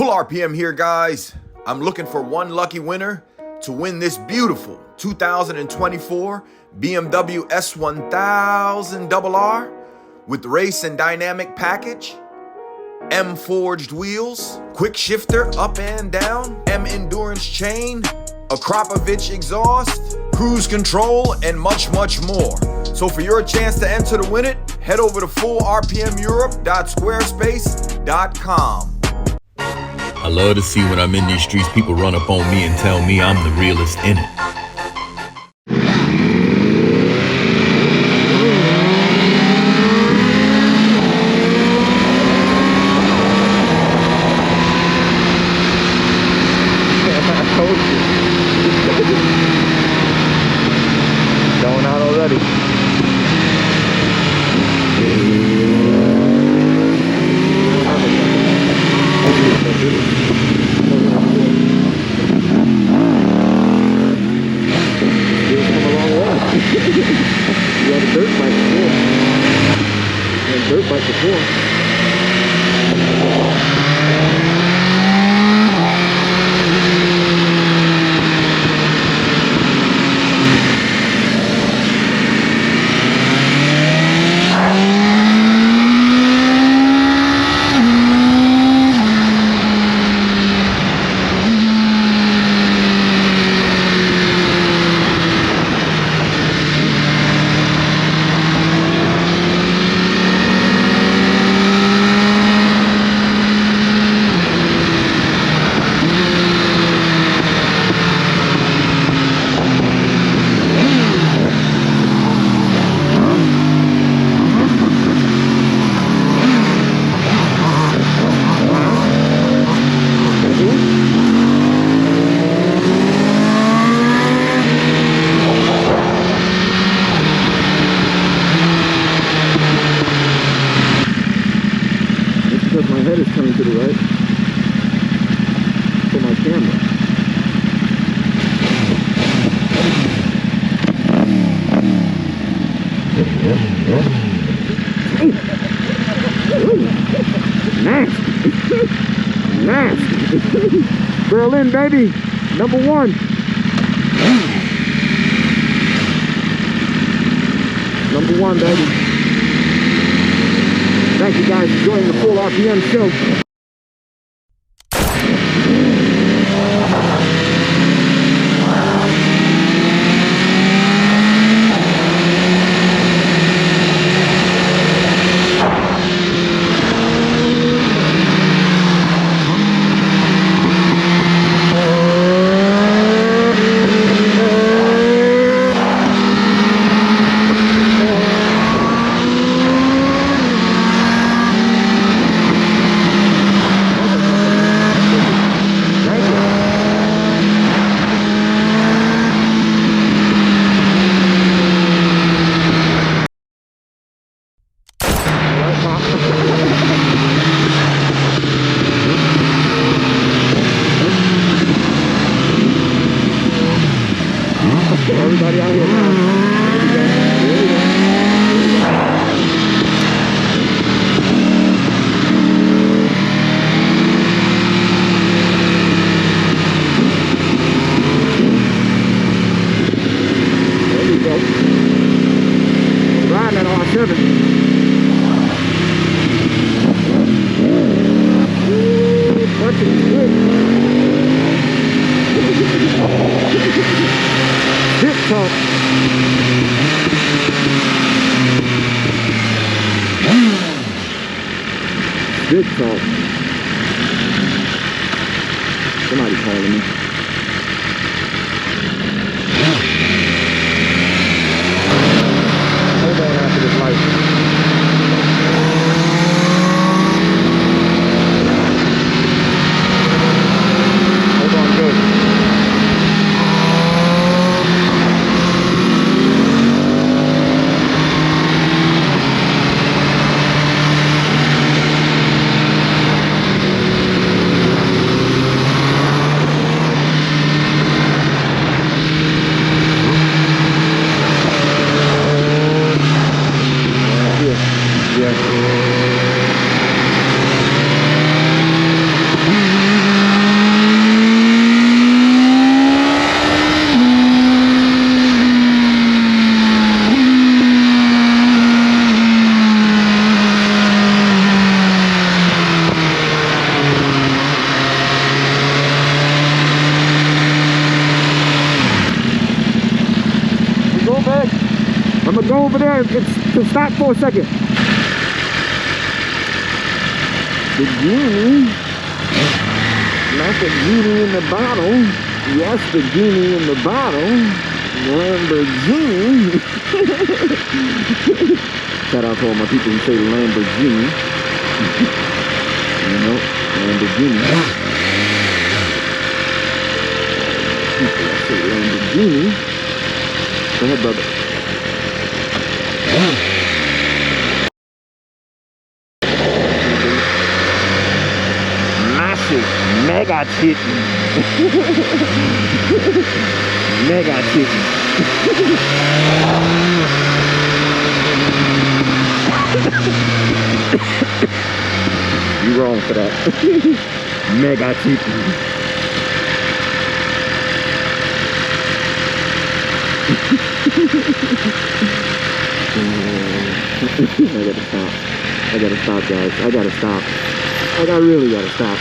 Full RPM here, guys. I'm looking for one lucky winner to win this beautiful 2024 BMW S1000RR with race and dynamic package, M forged wheels, quick shifter up and down, M endurance chain, a Kropovich exhaust, cruise control, and much more. So for your chance to enter to win it, head over to fullrpmeurope.squarespace.com. I love to see when I'm in these streets, people run up on me and tell me I'm the realest in it. Going out already. You had a dirt bike before. You had a dirt bike before. Because my head is coming to the right for my camera. Nasty. Nasty. Berlin, baby. Number one. Number one, baby. Thank you guys for joining the Full RPM show. Everybody out here now. There we go. Riding that R7. Punching good. Hip talk. Good talk. Somebody calling me. Hold on after this light. Hold on good. over there to stop for a second. The genie. Not the genie in the bottle. Yes, the genie in the bottle. Lamborghini. Shout out to all my people who say Lamborghini. You know, Lamborghini. People that say Lamborghini. Go ahead, brother. Massive, mega titty. Mega titty. You wrong for that. Mega titty. I gotta stop, guys. I really gotta stop.